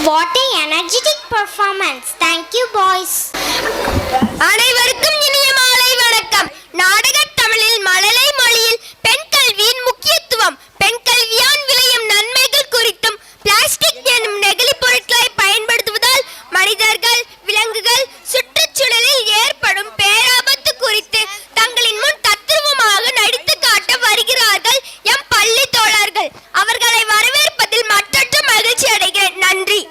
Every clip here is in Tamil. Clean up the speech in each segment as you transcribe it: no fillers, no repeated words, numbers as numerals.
What a energetic performance. Thank you, boys. அனைவருக்கும் இனிய மாலை வணக்கம். நாடகத் தமிழில் மழலை மொழியில் பெண் கல்வியின் முக்கியத்துவம், பெண் கல்வியால் விளையும் நன்மைகள் குறித்தும், பிளாஸ்டிக் எனும் நெகிழி பொருட்களை பயன்படுத்துவதால் மனிதர்கள், விலங்குகள், சுற்றுச்சூழலில் ஏற்படும் பேராபத்து குறித்து தங்களின் முன் தத்ரூபமாக நடித்து காட்ட வருகிறார்கள் எம் பள்ளி தோழர்கள். அவர்களை வரவேற்பதில் மற்றற்ற மகிழ்ச்சி அடைகிறேன். நன்றி.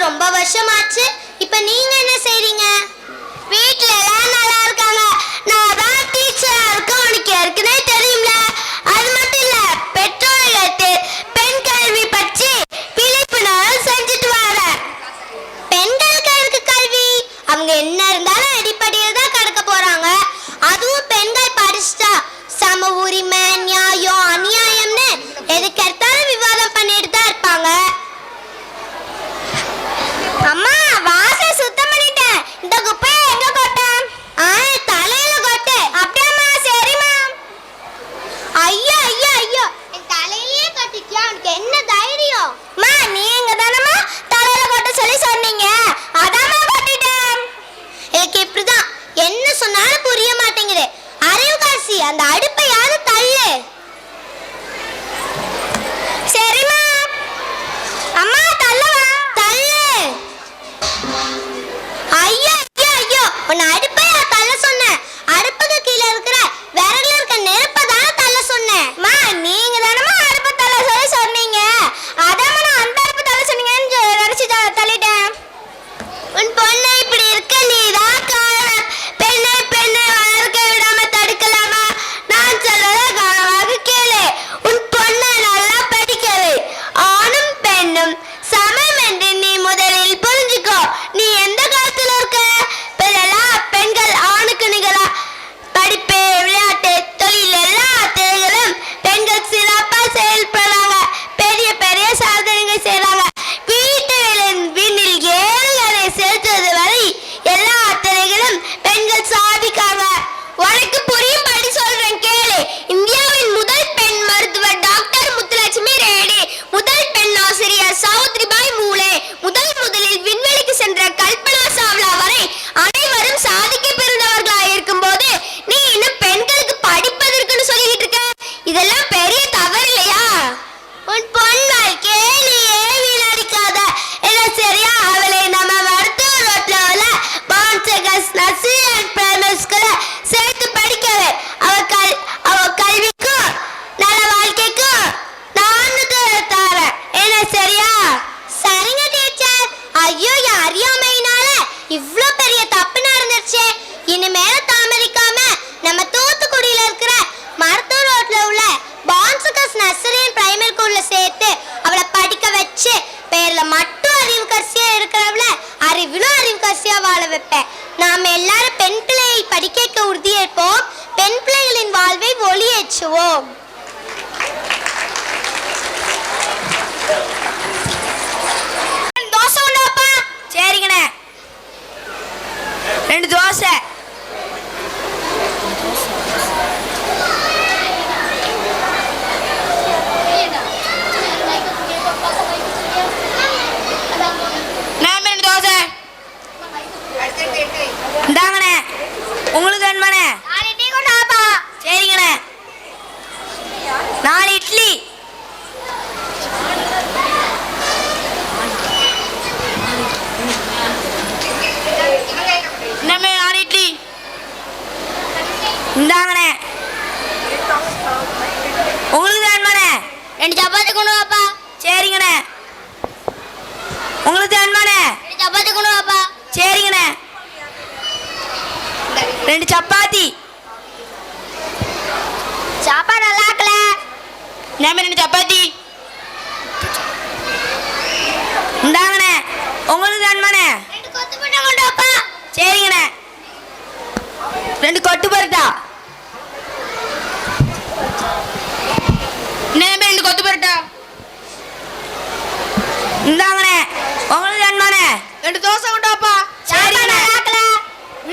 ரொம்ப வருஷமாச்சு. இப்ப நீங்க என்ன செய்றீங்க? வீட்ல எல்லாம் நல்லா இருக்காங்க. நான் தான் டீச்சரா இருக்கேன். உனக்கு ஏற்கனவே தெரியும்ல. அது மட்டும் இல்ல, பெற்றோர்களுக்கு பெண் கல்வி பற்றி விழிப்புணர்வு செஞ்சுட்டு வரேன். பெண்களுக்கு எதுக்கு கல்வி? அவங்க என்ன இருந்தாலும் அடிப்படையில் தான் கடக்க போறாங்க. அதுவும் பெண்கள் படிச்சுட்டா சம உரிமை, நியாயம், அநியாயம்னு எதுக்கு எடுத்தாலும் விவாதம் பண்ணிட்டு தான் இருப்பாங்க. அம்மா, வாசல் சுத்தம் பண்ணிட்டேன். இந்த குப்பையை எங்க கொட்ட? தலையில கொட்டு. அப்படியாம்மா? சரிம்மா. ஐயோ ஐயோ ஐயோ, என் தலையிலேயே கொட்டிட்டியா? உனக்கு என்ன தைரியம்? அம்மா, நீங்க தானம்மா தலையில கொட்ட சொல்லி சொன்னீங்க. அதாம்மா கொட்டிட்டேன். எனக்கு இப்படிதான் என்ன சொன்னாலும் புரிய மாட்டேங்குது. அறிவு காசி, அந்த அடுப்பை யாரு தள்ளு. சரிம்மா. அம்மா, தள்ளவா? தள்ளு. ஐயோ ஐயோ ஐயோ, உன்னை அடுப்பை தள்ள சொன்னேன். அடுப்புக்கு கீழே இருக்கிற விறகுல இருக்க நெருப்பை தானே தள்ள சொன்னேன். அம்மா, நீங்க தானம்மா அடுப்பை தள்ள சொல்லி சொன்னீங்க. அதாம்மா நான் அந்த அடுப்பு தள்ள சொன்னீங்கன்னு நினைச்சு தள்ளிட்டேன். உன் பொண்ணை இப்படி இருக்க நீதான் காரணம். பெண்ணை வளர்க்க விடாம தடுக்கலாமா? நான் சொல்றத கவனமாக கேளு. உன் பொண்ணை நல்லா படிக்கவே. ஆணும் பெண்ணும் சமம் என்று நீ முதலில் புரிஞ்சுக்கோ. நீ எந்த காலத்துல இருக்க? இப்பெல்லாம் பெண்கள் ஆணுக்கு நிகழா. படிப்பு, விளையாட்டு, தொழில் எல்லா துறைகளும் பெண்கள் சிறப்பா செயல்படுறாங்க. பெரிய பெரிய சாதனைகள் செய்றாங்க. வீட்டு விண்ணில் ஏறுகளை செலுத்துவது வரை எல்லா துறைகளும் பெண்கள் சாதிக்காங்க. உனக்கு புரியும்படி சொல்றேன் கேளு. இந்தியாவின் முதல் பெண் மருத்துவர் டாக்டர் முத்துலட்சுமி ரெட்டி, முதல் பெண் ஆசிரியர் சாவித்ரிபாய் மூலே, முதலில் விண்வெளிக்கு சென்ற கல்பனா சாவ்லா வரை அனைவரும் சாதிக்க பிறந்தவர்களாக இருக்கும்போது நீ இன்னும் பெண்களுக்கு படிப்பதற்குன்னு சொல்லிட்டு இருக்க. இதெல்லாம் பெரிய தவறு இல்லையா? உன் பொன் வாழ்க்கையே நீயே வீணடிக்காத. எல்லாம் சரியா? அவளை நம்ம மருத்துவ ரோட்ல உள்ள பான்சகஸ் நர்சரி அண்ட் பிரைமரி ஸ்கூல்ல சேர்த்து படிக்கவே. அவ கல்விக்கும் நல்ல வாழ்க்கைக்கும் நான் தரேன். என்ன சரியா? சரிங்க டீச்சர். ஐயோ, அறியாமையினால இவ்ளோ பெரிய தப்பு நடந்துருச்சே. இனிமேல தாமதிக்காம நம்ம தூத்துக்குடியில இருக்கிற மருத்துவ ரோட்ல உள்ள பான்சகஸ் நர்சரி அண்ட் பிரைமரி ஸ்கூல்ல சேர்த்து அவளை படிக்க வச்சு பேர்ல மட்டும் அறிவு கசியா இருக்கிறவள அறிவிலும் அறிவு கசியா வாழ வைப்பேன். நாம எல்லாரும் பெண் பிள்ளையை படிக்க உறுதியேற்போம். பெண் பிள்ளைகளின் வாழ்வை ஒளியேற்றுவோம். தோசை உண்டாப்பா? சரிங்கண்ணே. 2 தோசை. இந்தாங்கண்ணே, உங்களுக்கு வேணுமாண்ணே? 4 இட்லி கொண்டு வாப்பா. சரிங்கண்ணே. 4 இட்லி. என்னமே 4 இட்லி? இந்தாங்கண்ணே. உங்களுக்கு வேணுமாண்ணே? 2 சப்பாத்தி கொண்டு வாப்பா. சரிங்கண்ணே. உங்களுக்கு வேணுமாண்ணே? 2 சப்பாத்தி கொண்டு வாப்பா. சரிங்கண்ணே. 2 சப்பாத்தி. சாப்பாடு நல்லா இருக்கல. நம்ம 2 சப்பாத்தி. இந்தாங்கண்ணே. உங்களுக்கு வேணுமாண்ணே? 2 கொத்து பரோட்டா கொண்டு வாப்பா. சரிங்கண்ணே. 2 கொத்து பரோட்டா. நம்ம 2 கொத்து பரோட்டா. இந்தாங்கண்ணே. உங்களுக்கு வேணுமாண்ணே? 2 தோசை கொண்டு வாப்பா. சரிங்கண்ணே.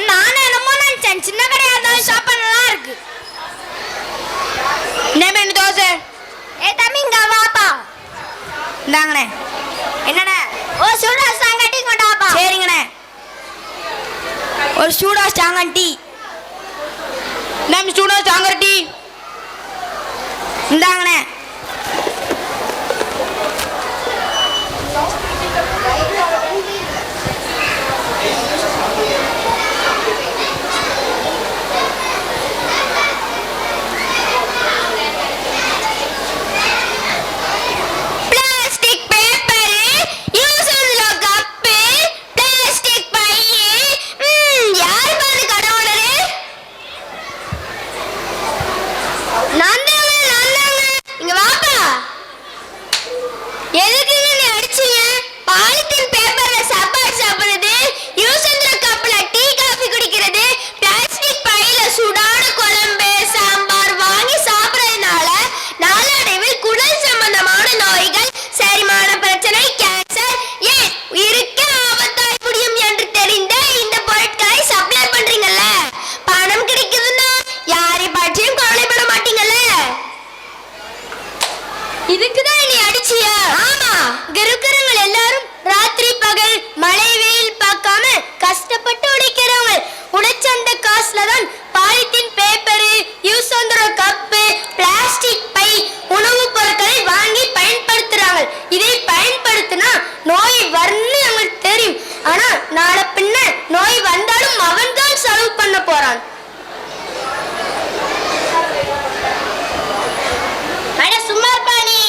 நானும் என்னமோ நினைச்சேன் சின்ன கடையா இருந்தாலும் சாப்பாடு நல்லா இருக்கு. என்ன தோசை? தம்பி இங்க வாப்பா. இந்தாங்கண்ணே. என்னண்ணே? ஒரு சூடா சாங்கட்டி கொண்டு வாப்பா. சரிங்கண்ணே. ஒரு சூடா சாங்கட்டி. நம்ம சூடா சாங்கட்டி. இந்தாங்கண்ணே. இங்க இருக்கிறவங்க எல்லாரும் ராத்திரி பகல் மழை வெயில் பார்க்காம கஷ்டப்பட்டு உழைக்கிறவங்க. உழைச்ச அந்த காசுல தான் பாலித்தீன் பேப்பரு, யூஸ் பண்ற கப்பு, பிளாஸ்டிக் பை, உணவுப் பொருட்களை வாங்கி பயன்படுத்துறாங்க. இதை பயன்படுத்தினா நோய் வரும்னு அவங்களுக்கு தெரியும். ஆனா நாளை பின்ன நோய் வந்தாலும் அவன் தான் செலவு பண்ண போறான். அட சும்மா பாணி,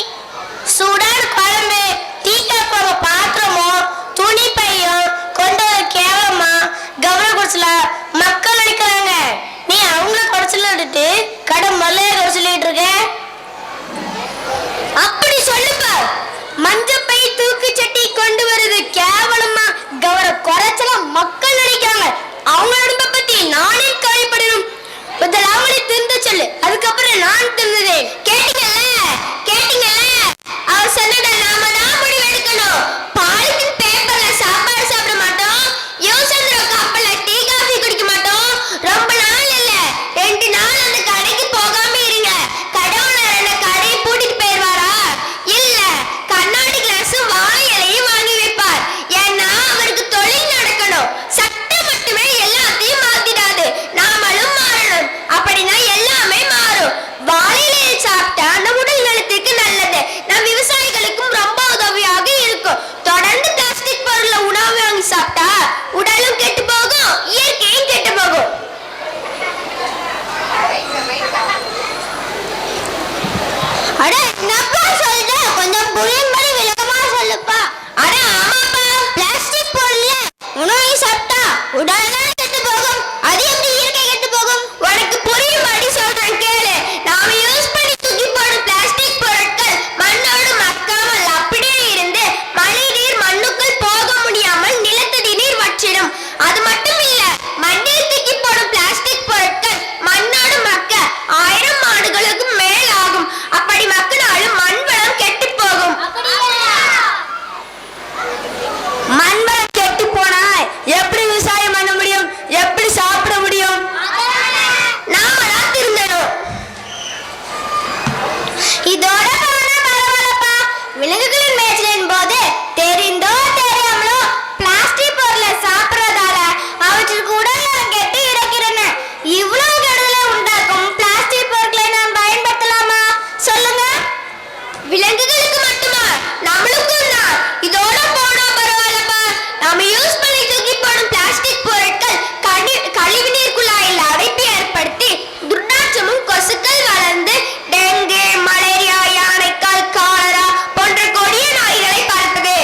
சூடான குழம்பு, டீக்கா போற பாத்திரமோ துணி பையோ கொண்டு வர கேவலமா கவனம் குறைச்சல மக்கள் நினைக்கிறாங்க. நீ அவங்கள குறைச்சல விட்டுட்டு கடை மல்லைய குறைச்சலிட்டு இருக்க. அப்படி சொல்லுப்பா. மஞ்சப்பை தூக்கு சட்டி கொண்டு வருது கேவலமா கவனம் குறைச்சல மக்கள் நினைக்கிறாங்க. அவங்க நடும்ப பத்தி நானே கவலைப்படணும். முதல்ல அவங்களே திருந்து சொல்லு, அதுக்கப்புறம் நான் திருந்ததேன். கேட்டீங்கல்ல அவ சொன்னத நாம தான் முடிவு எடுக்கணும். பாலித்தீன் பேப்பர்ல சாப்பாடு சாப்பிட மாட்டோம், யூஸ் பண்ற கப்பல்ல டீ காஃபி குடிக்க மாட்டோம். ரொம்ப நாள் இல்ல 2 நாள் அந்த கடைக்கு போகாம இருங்க. கடவுளர் என்ன கடையை பூட்டிட்டு போயிடுவாரா? இல்ல, கண்ணாடி கிளாஸ் வாழை இலையும் வாங்கி வைப்பார். ஏன்னா அவருக்கு தொழில் நடக்கணும். சட்டம் மட்டுமே எல்லாத்தையும் மாத்திடாது, நாமளும் மாறணும். அப்படின்னா எல்லாமே மாறும். வாழை இலையை சாப்பிட்டா நம்ம உடல் நலத்துக்கு நல்லது, நம் விவசாயிகளுக்கும் ரொம்ப உதவியாக இருக்கும். தொடர்ந்து பிளாஸ்டிக் பொருள்ல உணவு வாங்கி சாப்பிட்டா உடலும் கெட்டு போகும், இயற்கையும் கெட்டு போகும். அட என்னப்பா சொல்ற, கொஞ்சம் புரியும்படி விளக்கமா சொல்லுப்பா. அட ஆமாப்பா, பிளாஸ்டிக் பொருள்ல உணவு சாப்பிட்டா உடல் தான் கெட்டு போகும், அது எப்படி இயற்கை கெட்டு போகும்? உனக்கு புரியும்படி சொல்றேன் கேளு. நாம யூஸ் பண்ணி தூக்கி போடும் பிளாஸ்டிக் பொருட்கள் மண்ணோடு மக்காமல் அப்படியே இருந்து மழை நீர் மண்ணுக்குள் போக முடியாமல் நிலத்தடி நீர் வற்றிடும். அது மட்டும் இல்ல, மண்ணில் தூக்கி போடும் பிளாஸ்டிக் பொருட்கள் மண்ணோடு மக்க 1000 ஆண்டுகளுக்கு மேல் ஆகும். அப்படி மக்கினாலும் மண் வளம் கெட்டு போகும். மண் வளம் கெட்டு போனால் எப்படி விவசாயம் பண்ண முடியும்? எப்படி சாப்பிட முடியும்? நாம தான் திருந்தணும். இதோட பரவாயில்லப்பா. விலங்குகளின் மேய்ச்சலின் போது தெரிந்தோ தெரியாமலோ பிளாஸ்டிக் பொருளை சாப்பிடுறதால அவற்றுக்கு உடல்நலம் கெட்டு இறக்கிறன. இவ்வளவு கெடுதலை உண்டாக்கும் பிளாஸ்டிக் பொருட்களை நாம் பயன்படுத்தலாமா சொல்லுங்க? விலங்குகளுக்கு மட்டுமா, நம்மளுக்கும் தான். இதோட போனா பரவாயில்லப்பா. நாம யூஸ் பண்ணி தூக்கி போடும் பிளாஸ்டிக் பொருட்கள் கழிவு நீர் குழாயில் அடைப்பு ஏற்படுத்தி துர்நாற்றமும் கொசுக்கள் வளர்ந்து டெங்கு, மலேரியா, யானைக்கால், காலரா போன்ற கொடிய நோய்களை பரப்புது.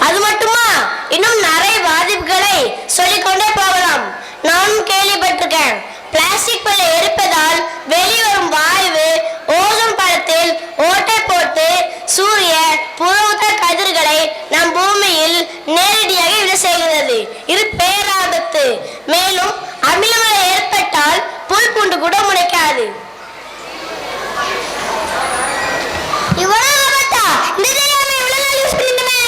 அது மட்டுமா, இன்னும் நிறைய பாதிப்புகளை சொல்லிக்கொண்டே போகலாம். நானும் கேள்விப்பட்டிருக்கேன். பிளாஸ்டிக் பொருளை எரிப்பதால் வெளிவரும் வாயு ஓசோன் படத்தில் ஓட்டை போட்டு சூரிய புறஊதா கதிர்களை நம் பூமியில் நேரடியாக விட செய்கிறது. இது பேராபத்து. மேலும் அமிலமழை ஏற்பட்டால் புல் பூண்டு கூட முளைக்காது. இவ்வளவு ஆபத்தா? இந்த தெரியாம இவ்வளவு நாள் யூஸ் பண்ணிருந்தமே.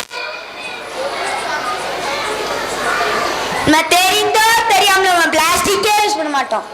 தெரிந்தோ தெரியாமல பிளாஸ்டிக்கே யூஸ் பண்ண மாட்டோம்.